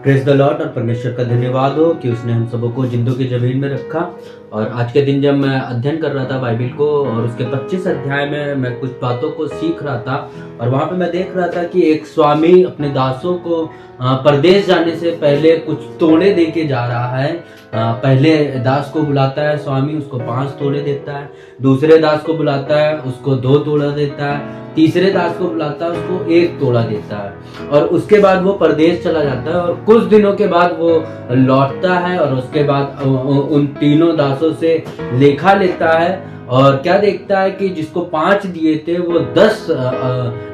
Praise the Lord. और परमेश्वर का धन्यवाद हो कि उसने हम सबको जिंदों की जमीन में रखा। और आज के दिन जब मैं अध्ययन कर रहा था बाइबल को और उसके 25 अध्याय में मैं कुछ बातों को सीख रहा था और वहाँ पे मैं देख रहा था कि एक स्वामी अपने दासों को परदेश जाने से पहले कुछ तोड़े दे के जा रहा है। पहले दास को बुलाता है स्वामी, उसको 5 तोड़े देता है। दूसरे दास को बुलाता है, उसको 2 तोड़ा देता है। तीसरे दास को बुलाता है, उसको 1 तोड़ा देता है। और उसके बाद वो परदेश चला जाता है और कुछ दिनों के बाद वो लौटता है और उसके बाद उन तीनों दासों से लेखा लेता है और क्या देखता है कि जिसको 5 दिए थे वो 10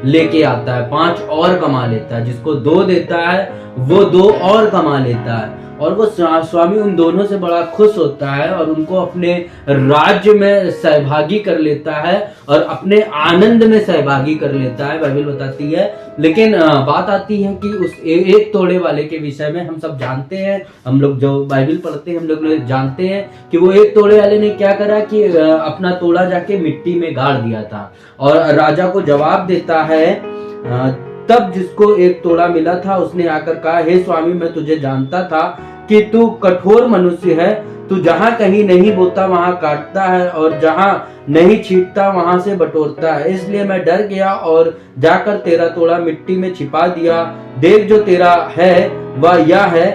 लेके आता है, 5 और कमा लेता है। जिसको 2 देता है वो 2 और कमा लेता है। और वो स्वामी उन दोनों से बड़ा खुश होता है और उनको अपने राज्य में सहभागी कर लेता है और अपने आनंद में सहभागी कर लेता है, बाइबल बताती है। लेकिन बात आती है कि उस 1 तोड़े वाले के विषय में हम सब जानते हैं, हम लोग जो बाइबल पढ़ते हैं हम लोग जानते हैं कि वो 1 तोड़े वाले ने क्या करा कि अपना तोड़ा जाके मिट्टी में गाड़ दिया था। और राजा को जवाब देता है। तब जिसको 1 तोड़ा मिला था उसने आकर कहा, हे स्वामी, मैं तुझे जानता था कि तू कठोर मनुष्य है। तू जहां कहीं नहीं बोता वहां काटता है और जहां नहीं छींटता वहां से बटोरता है। इसलिए मैं डर गया और जाकर तेरा तोड़ा मिट्टी में छिपा दिया। देख, जो तेरा है वह यह है।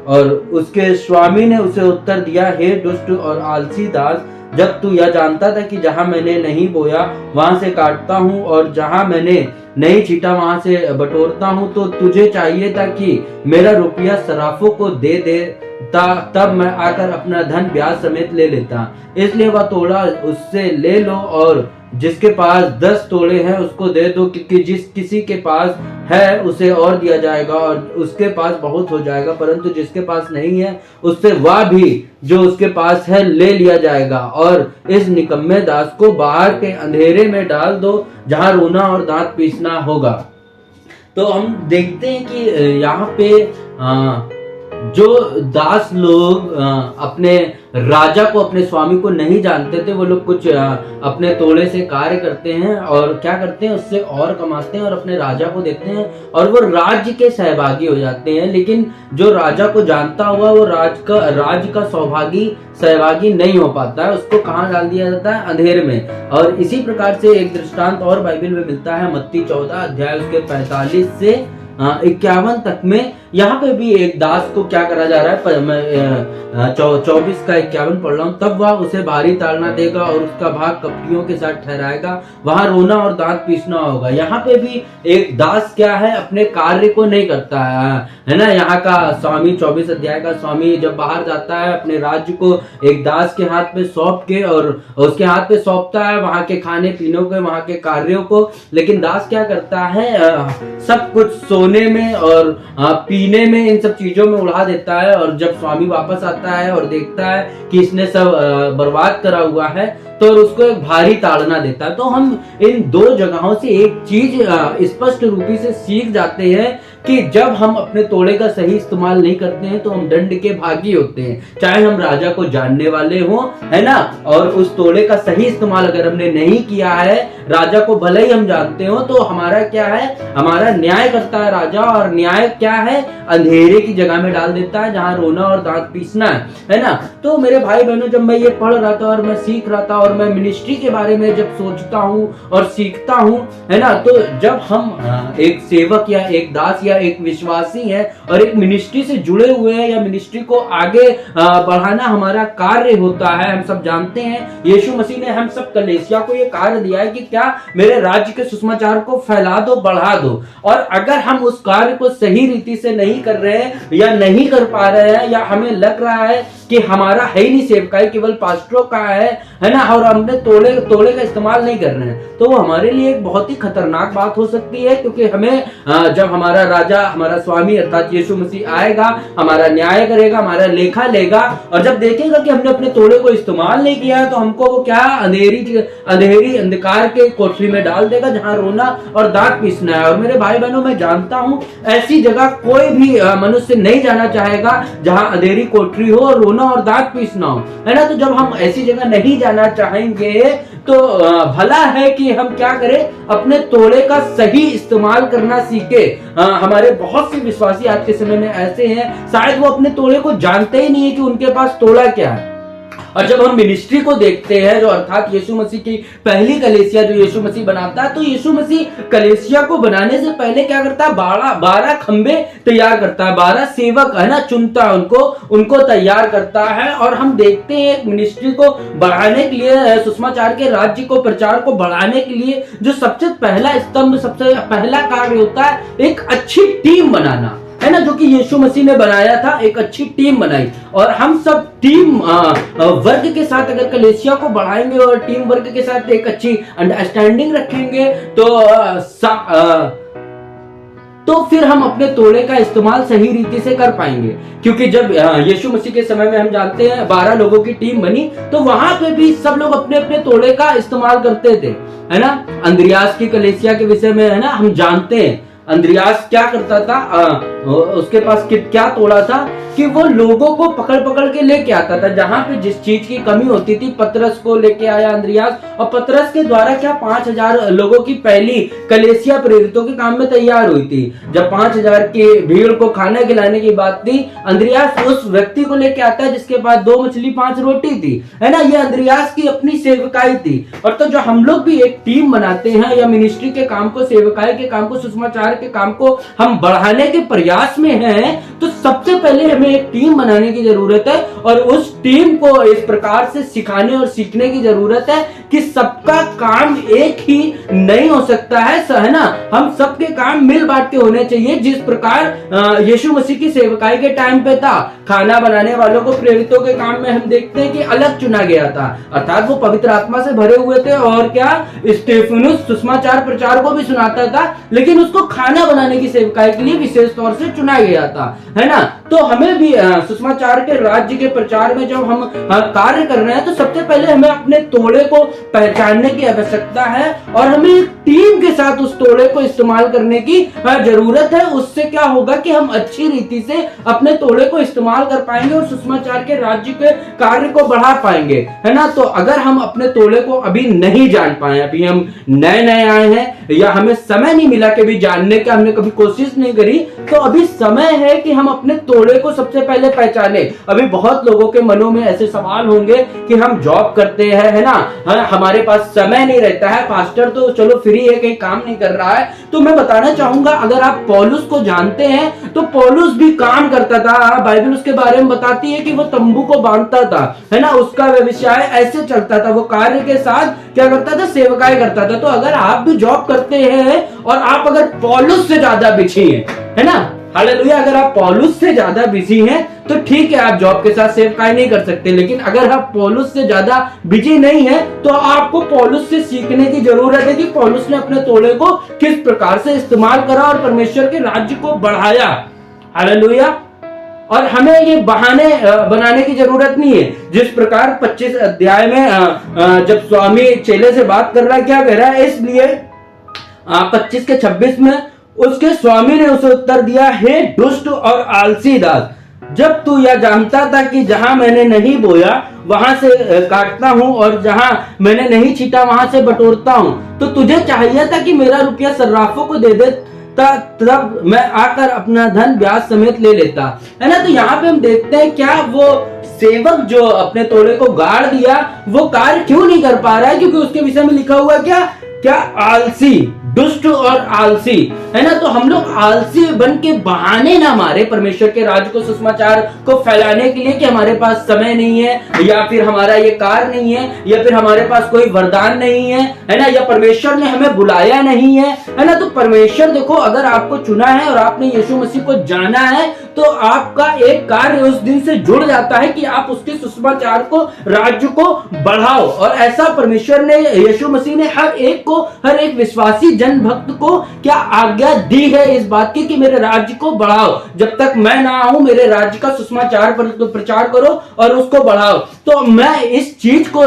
और उसके स्वामी ने उसे उत्तर दिया, हे दुष्ट और आलसी दास, जब तू यह जानता था कि जहां मैंने नहीं बोया वहां से काटता हूं और जहां मैंने नहीं छीटा वहां से बटोरता हूं, तो तुझे चाहिए था कि मेरा रुपया सराफों को दे देता, तब मैं आकर अपना धन ब्याज समेत ले लेता। इसलिए वह तोड़ा उससे ले लो और जिसके पास 10 तोड़े हैं उसको दे दो, क्योंकि जिस किसी के पास है उसे और दिया जाएगा और उसके पास बहुत हो जाएगा, परंतु जिसके पास नहीं है उससे वह भी जो उसके पास है ले लिया जाएगा। और इस निकम्मे दास को बाहर के अंधेरे में डाल दो, जहां रोना और दांत पीसना होगा। तो हम देखते हैं कि यहाँ पे जो दास लोग अपने राजा को, अपने स्वामी को नहीं जानते थे, वो लोग कुछ अपने तोड़े से कार्य करते हैं और क्या करते हैं, उससे और कमाते हैं और अपने राजा को देते हैं और वो राज्य के सहभागी हो जाते हैं। लेकिन जो राजा को जानता हुआ वो राज्य का सहभागी नहीं हो पाता है, उसको कहाँ डाल दिया जाता है, अंधेरे में। और इसी प्रकार से एक दृष्टांत और बाइबल में मिलता है, मत्ती 14 अध्याय उसके 45 से 51 तक में। यहाँ पे भी एक दास को क्या करा जा रहा है, पर मैं 24 का 51 पढ़ रहा हूँ। तब वह उसे भारी ताड़ना देगा और उसका भाग कपटियों के साथ ठहराएगा, वहां रोना और दांत पीसना होगा। यहाँ पे भी एक दास क्या है, अपने कार्य को नहीं करता है ना। यहाँ का स्वामी 24 अध्याय का स्वामी जब बाहर जाता है अपने राज्य को एक दास के हाथ पे सौंप के और उसके हाथ पे सौंपता है वहां के खाने पीने को, वहां के कार्यों को। लेकिन दास क्या करता है, सब कुछ सोने में और पीने में, इन सब चीजों में उड़ा देता है। और जब स्वामी वापस आता है और देखता है कि इसने सब बर्बाद करा हुआ है तो उसको एक भारी ताड़ना देता है। तो हम इन 2 जगहों से एक चीज स्पष्ट रूपी से सीख जाते हैं कि जब हम अपने तोड़े का सही इस्तेमाल नहीं करते हैं तो हम दंड के भागी होते हैं, चाहे हम राजा को जानने वाले हों, है ना। और उस तोड़े का सही इस्तेमाल अगर हमने नहीं किया है, राजा को भले ही हम जानते हो, तो हमारा क्या है, हमारा न्याय करता है राजा। और न्याय क्या है, अंधेरे की जगह में डाल देता है जहां रोना और दांत पीसना है ना। तो मेरे भाई बहनों, जब मैं ये पढ़ रहा था और मैं सीख रहा था और मैं मिनिस्ट्री के बारे में जब सोचता हूँ और सीखता हूँ, है ना, तो जब हम एक सेवक या एक दास या एक विश्वासी है और एक मिनिस्ट्री से जुड़े हुए हैं या मिनिस्ट्री को आगे बढ़ाना हमारा कार्य होता है। हम सब जानते हैं यीशु मसीह ने हम सब कलीसिया को ये कार्य दिया है कि क्या मेरे राज्य के सुसमाचार को फैला दो, बढ़ा दो। और अगर हम उस कार्य को सही रीति से नहीं कर रहे हैं या नहीं कर पा रहे हैं या हमें लग रहा है कि हमारा है ही नहीं सेवकाई, केवल पास्टरों का है ना, और हमने तोड़े का इस्तेमाल नहीं कर रहे हैं, तो वो हमारे लिए एक बहुत ही खतरनाक बात हो सकती है। क्योंकि हमें जब हमारा राजा, हमारा स्वामी अर्थात यीशु मसीह आएगा, हमारा न्याय करेगा, हमारा लेखा लेगा और जब देखेगा कि हमने अपने तोड़े को इस्तेमाल नहीं किया है तो हमको वो क्या, अंधेरी अंधकार के कोठरी में डाल देगा जहां रोना और दांत पीसना है। और मेरे भाई बहनों, मैं जानता हूं ऐसी जगह कोई भी मनुष्य नहीं जाना चाहेगा जहां अंधेरी कोठरी हो और रोना और दांत पीसना हो, है ना। तो जब हम ऐसी जगह नहीं जाना चाहेंगे तो भला है कि हम क्या करें, अपने तोड़े का सही इस्तेमाल करना सीखे। हमारे बहुत से विश्वासी आज के समय में ऐसे हैं, शायद वो अपने तोड़े को जानते ही नहीं है कि उनके पास तोड़ा क्या है। और जब हम मिनिस्ट्री को देखते हैं, जो अर्थात यीशु मसीह की पहली कलीसिया जो यीशु मसीह बनाता है, तो यीशु मसीह कलीसिया को बनाने से पहले क्या करता है, 12 खंबे तैयार करता है, 12 सेवक है ना चुनता है, उनको तैयार करता है। और हम देखते हैं मिनिस्ट्री को बढ़ाने के लिए, सुसमाचार के राज्य को, प्रचार को बढ़ाने के लिए जो सबसे पहला स्तंभ, सबसे पहला कार्य होता है एक अच्छी टीम बनाना, है ना, जो कि यीशु मसीह ने बनाया था। एक अच्छी टीम बनाई, और हम सब टीम वर्ग के साथ अगर कलीसिया को बढ़ाएंगे और टीम वर्ग के साथ एक अच्छी अंडरस्टैंडिंग रखेंगे तो फिर हम अपने तोड़े का इस्तेमाल सही रीति से कर पाएंगे। क्योंकि जब यीशु मसीह के समय में हम जानते हैं 12 लोगों की टीम बनी, तो वहां पे भी सब लोग अपने अपने तोड़े का इस्तेमाल करते थे, है ना। अंद्रियास की कलीसिया के विषय में, है ना, हम जानते हैं अंद्रियास क्या करता था, उसके पास क्या तोड़ा था कि वो लोगों को पकड़ पकड़ के लेके आता था, जहां पे जिस चीज की कमी होती थी पतरस को लेके आया अंद्रियास, और पतरस के द्वारा क्या 5000 लोगों की पहली कलीसिया प्रेरितों के काम में तैयार हुई थी। जब 5000 की भीड़ को खाना खिलाने की बात थी, अंद्रियास उस व्यक्ति को लेके आता है जिसके पास 2 मछली 5 रोटी थी, है ना। ये अंद्रियास की अपनी सेवकाई थी। और तो जो हम लोग भी एक टीम बनाते हैं, या मिनिस्ट्री के काम को, सेवकाई के काम को, सुसमाचार के काम को हम बढ़ाने के प्रयास में हैं, तो सबसे पहले हमें एक टीम बनाने की जरूरत है, और उस टीम को इस प्रकार से सिखाने और सीखने की जरूरत है कि सबका काम एक ही नहीं हो सकता है ना। हम सबके काम मिल बांट के होने चाहिए, जिस प्रकार यीशु मसीह की सेवकाई के टाइम पे था। खाना बनाने वालों को प्रेरितों के काम में हम देखते हैं कि अलग चुना गया था, अर्थात वो पवित्र आत्मा से भरे हुए थे, और क्या स्टेफनुस सुसमाचार प्रचार को भी सुनाता था, लेकिन उसको खाना बनाने की सेवकाई के लिए विशेष तौर से चुना गया था, है ना। तो हमें भी सुसमाचार के राज्य के प्रचार में जब हम कार्य कर रहे हैं, तो सबसे पहले हमें अपने तोड़े को पहचानने की आवश्यकता है, और हमें एक टीम के साथ उस तोड़े को इस्तेमाल करने की जरूरत है। उससे क्या होगा कि हम अच्छी रीति से अपने तोड़े को इस्तेमाल कर पाएंगे और सुसमाचार के राज्य के कार्य को बढ़ा पाएंगे, है ना। तो अगर हम अपने तोड़े को अभी नहीं जान पाए, अभी हम नए आए हैं, या हमें समय नहीं मिला कि भी जानने का, हमने कभी कोशिश नहीं करी, तो अभी समय है कि हम अपने तोड़े को सबसे पहले पहचाने। अभी बहुत लोगों के मनों में ऐसे सवाल होंगे कि हम जॉब करते हैं, है ना, हमारे पास समय नहीं रहता है, पास्टर तो चलो फ्री है, कहीं काम नहीं कर रहा है। तो मैं बताना चाहूंगा, अगर आप पौलुस को जानते हैं, तो पौलुस भी काम करता था। बाइबल उसके बारे में बताती है कि वो तंबू को बांधता था, है ना, उसका व्यवसाय ऐसे चलता था, वो कार्य के साथ क्या करता था, सेवकाई करता था। तो अगर आप भी जॉब करते हैं और आप अगर पौलुस से ज्यादा बिजी हैं, है ना, हालेलुया, अगर आप पौलुस से ज्यादा बिजी हैं तो ठीक है, आप जॉब के साथ सेवकाई नहीं कर सकते। लेकिन अगर आप पौलुस से ज्यादा बिजी नहीं है, तो आपको पौलुस से सीखने की जरूरत है कि पौलुस ने अपने तोड़े को किस प्रकार से इस्तेमाल करा और परमेश्वर के राज्य को बढ़ाया। हालेलुया। और हमें ये बहाने बनाने की जरूरत नहीं है। जिस प्रकार 25 अध्याय में जब स्वामी चेले से बात कर रहा है, क्या कह रहा है, इसलिए 25 के 26 में उसके स्वामी ने उसे उत्तर दिया, हे दुष्ट और आलसी दास, जब तू यह जानता था कि जहां मैंने नहीं बोया वहां से काटता हूं, और जहां मैंने नहीं छीटा वहां से बटोरता हूं, तो तुझे चाहिए था कि मेरा रुपया सर्राफों को दे दे, तब मैं आकर अपना धन ब्याज समेत ले लेता, है ना। तो यहाँ पे हम देखते हैं, क्या वो सेवक जो अपने तोड़े को गाड़ दिया, वो कार्य क्यों नहीं कर पा रहा है, क्योंकि उसके विषय में लिखा हुआ क्या आलसी, दुष्ट और आलसी, है ना। तो हम लोग आलसी बन के बहाने ना मारे परमेश्वर के राज्य को, सुसमाचार को फैलाने के लिए कि हमारे पास समय नहीं है, या फिर हमारा ये कार्य नहीं है, या फिर हमारे पास कोई वरदान नहीं है ना, या परमेश्वर ने हमें बुलाया नहीं है ना। तो परमेश्वर देखो, अगर आपको चुना है और आपने यीशु मसीह को जाना है, तो आपका एक कार्य उस दिन से जुड़ जाता है कि आप उसके सुसमाचार को, राज्य को बढ़ाओ। और ऐसा परमेश्वर ने, यीशु मसीह ने हर एक विश्वासी जन भक्त को क्या आज्ञा दी है इस बात की कि मेरे राज्य को बढ़ाओ। जब तक मैं ना आऊं, मेरे राज्य का सुसमाचार प्रचार करो और उसको बढ़ाओ। तो मैं इस चीज को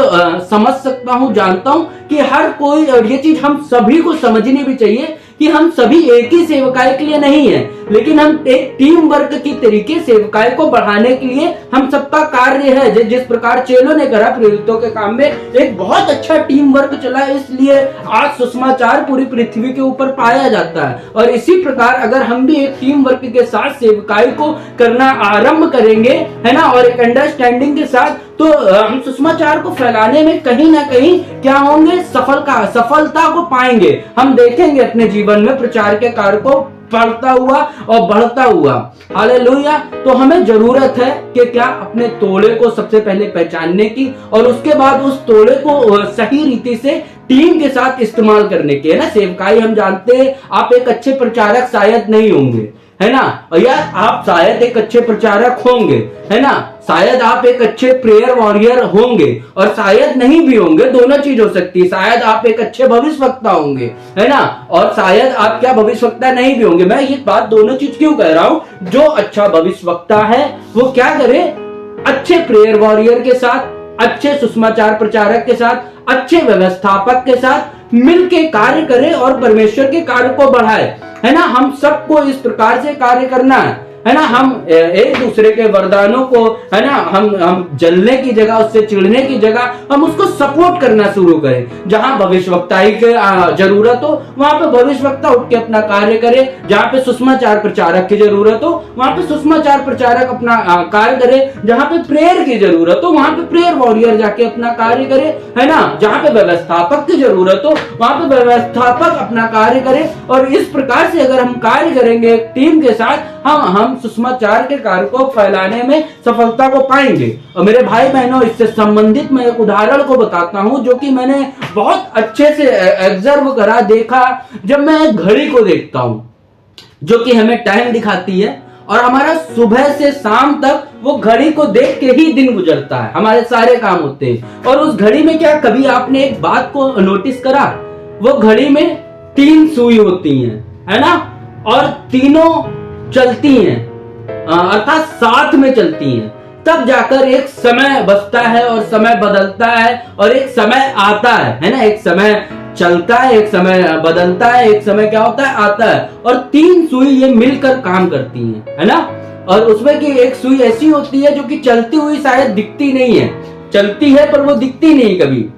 समझ सकता हूं, जानता हूं कि हर कोई, और ये चीज हम सभी को समझनी भी चाहिए कि हम सभी एक ही सेवकाई के लिए नहीं है, लेकिन हम एक टीम वर्क की तरीके सेवकाई को बढ़ाने के लिए हम सबका कार्य है। जिस प्रकार चेलों ने करा प्रेरितों के काम में एक बहुत अच्छा टीम वर्क चला, इसलिए आज सुसमाचार पूरी पृथ्वी के ऊपर पाया जाता है। और इसी प्रकार अगर हम भी एक टीम वर्क के साथ सेवकाई को करना आरंभ करेंगे, है ना, और एक अंडरस्टैंडिंग के साथ, तो हम सुसमाचार को फैलाने में कहीं ना कहीं क्या होंगे, सफलता को पाएंगे। हम देखेंगे अपने जीवन में प्रचार के कार्य को बढ़ता हुआ और बढ़ता हुआ। हालेलुया। तो हमें जरूरत है कि क्या, अपने तोड़े को सबसे पहले पहचानने की, और उसके बाद उस तोड़े को सही रीति से टीम के साथ इस्तेमाल करने की, है ना। सेवकाई हम जानते हैं, आप एक अच्छे प्रचारक शायद नहीं होंगे, है ना, या आप शायद एक अच्छे प्रचारक होंगे, है ना, शायद आप एक अच्छे प्रेयर वॉरियर होंगे, और शायद नहीं भी होंगे, दोनों चीज हो सकती है। शायद आप एक अच्छे भविष्यवक्ता होंगे, है ना, और शायद आप क्या भविष्यवक्ता नहीं भी होंगे। मैं ये बात दोनों चीज क्यों कह रहा हूं, जो अच्छा भविष्यवक्ता है वो क्या करे, अच्छे प्रेयर वॉरियर के साथ, अच्छे सुसमाचार प्रचारक के साथ, अच्छे व्यवस्थापक के साथ मिलके कार्य करे और परमेश्वर के कार्य को बढ़ाए, है ना। हम सबको इस प्रकार से कार्य करना है ना। हम एक दूसरे के वरदानों को, है ना, हम जलने की जगह, उससे चिढ़ने की जगह हम उसको सपोर्ट करना शुरू करें। जहां भविष्यवक्ताई की जरूरत हो वहां पे भविष्यवक्ता उठ के अपना कार्य करे, जहां पे सुसमाचार प्रचारक की जरूरत हो वहां पे सुसमाचार प्रचारक अपना कार्य करे, जहां पे प्रेयर की जरूरत हो वहां पे प्रेयर वॉरियर जाके अपना कार्य करे, है ना। जहां पे व्यवस्थापक की जरूरत हो वहां पे व्यवस्थापक अपना कार्य करे। और इस प्रकार से अगर हम कार्य करेंगे टीम के साथ, हम सुसमाचार के कार्य को फैलाने में सफलता को पाएंगे। और मेरे भाई बहनों, इससे संबंधित मैं एक उदाहरण को बताता हूं जो कि मैंने बहुत अच्छे से ऑब्जर्व करा, देखा। जब मैं एक घड़ी को देखता हूं जो कि हमें टाइम दिखाती है, और हमारा सुबह से शाम तक वो घड़ी को देख के ही दिन गुजरता है, हमारे सारे काम होते हैं। और उस घड़ी में क्या, कभी आपने एक बात को नोटिस करा, वो घड़ी में 3 सुई होती हैं, है ना, और तीनों चलती हैं, अर्थात साथ में चलती हैं। तब जाकर एक समय बचता है और समय बदलता है और एक समय आता है ना। एक समय चलता है, एक समय बदलता है, एक समय क्या होता है, आता है। और 3 सुई ये मिलकर काम करती हैं, है ना। और उसमें की एक सुई ऐसी होती है जो कि चलती हुई शायद दिखती नहीं है, चलती है पर वो दिखती नहीं कभी।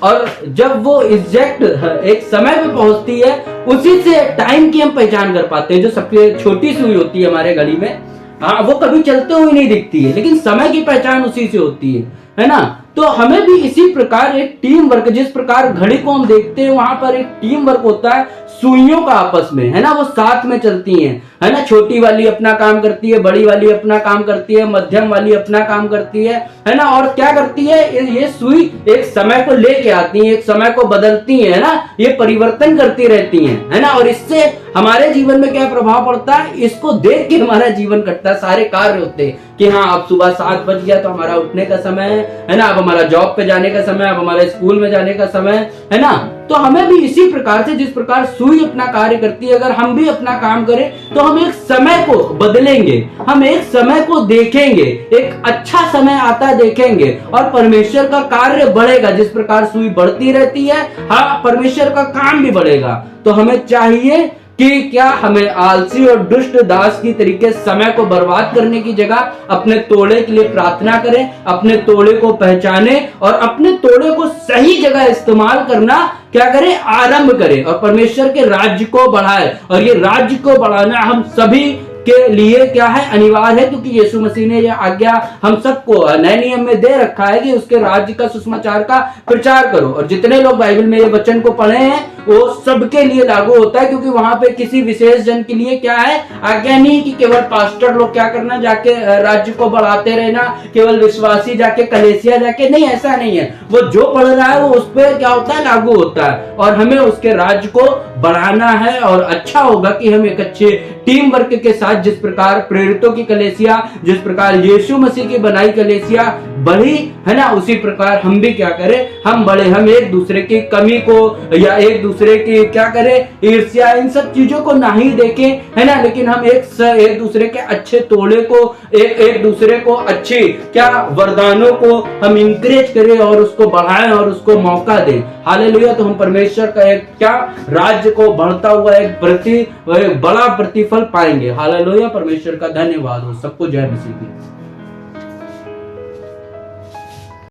और जब वो एग्जैक्ट एक समय पे पहुंचती है, उसी से टाइम की हम पहचान कर पाते हैं। जो सबसे छोटी सुई होती है हमारे घड़ी में, हाँ, वो कभी चलते हुए नहीं दिखती है, लेकिन समय की पहचान उसी से होती है ना। तो हमें भी इसी प्रकार एक टीम वर्क, जिस प्रकार घड़ी को हम देखते हैं वहां पर एक टीम वर्क होता है सुइयों का आपस में, है ना, वो साथ में चलती हैं, है ना। छोटी वाली अपना काम करती है, बड़ी वाली अपना काम करती है, मध्यम वाली अपना काम करती है ना। और क्या करती है, ये सुई एक समय को लेके आती है, एक समय को बदलती है ना, ये परिवर्तन करती रहती है ना। और इससे हमारे जीवन में क्या प्रभाव पड़ता है, इसको देख के हमारा जीवन कटता है, सारे कार्य होते हैं कि हाँ, अब सुबह 7 बज गया तो हमारा उठने का समय है ना, अब हमारा जॉब पे जाने का समय, अब हमारे स्कूल में जाने का समय, है ना। तो हमें भी इसी प्रकार से, जिस प्रकार सुई अपना कार्य करती है, अगर हम भी अपना काम करें तो हम एक समय को बदलेंगे, हम एक समय को देखेंगे, एक अच्छा समय आता देखेंगे और परमेश्वर का कार्य बढ़ेगा। जिस प्रकार सुई बढ़ती रहती है, हाँ, परमेश्वर का काम भी बढ़ेगा। तो हमें चाहिए कि क्या, हमें आलसी और दुष्ट दास की तरीके समय को बर्बाद करने की जगह अपने तोड़े के लिए प्रार्थना करें, अपने तोड़े को पहचाने और अपने तोड़े को सही जगह इस्तेमाल करना क्या करें, आरंभ करें और परमेश्वर के राज्य को बढ़ाए। और ये राज्य को बढ़ाना हम सभी के लिए क्या है, अनिवार्य है, क्योंकि यीशु मसीह ने यह आज्ञा हम सबको नए नियम में दे रखा है कि उसके राज्य का सुसमाचार का प्रचार करो। और जितने लोग बाइबल में ये वचन को पढ़े हैं वो सबके लिए लागू होता है, क्योंकि वहां पे किसी विशेष जन के लिए क्या है, आज्ञा नहीं कि केवल पास्टर लोग क्या करना, जाके राज्य को बढ़ाते रहना, केवल विश्वासी जाके कलीसिया जाके, नहीं, ऐसा नहीं है। वो जो पढ़ रहा है वो उस पर क्या होता है, लागू होता है। और हमें उसके राज्य को बढ़ाना है। और अच्छा होगा कि हम एक अच्छे टीम वर्क के साथ, जिस प्रकार प्रेरितों की कलीसिया, जिस प्रकार यीशु मसीह की बनाई कलीसिया बढ़ी है ना, उसी प्रकार हम भी क्या करें, हम बढ़े। हम एक दूसरे की कमी को या एक दूसरे की क्या करें, ईर्ष्या, इन सब चीजों को नहीं देखें, है ना, लेकिन हम एक दूसरे के अच्छे तोड़े को, एक दूसरे को अच्छे क्या वरदानों को हम इंकरेज करें और उसको बढ़ाएं और उसको मौका दें। हालेलुया। तो हम परमेश्वर का एक क्या राज्य को बढ़ता हुआ एक बड़ा प्रतिफल पाएंगे। हालेलुया। परमेश्वर का धन्यवाद हो। सबको जय मसीह की।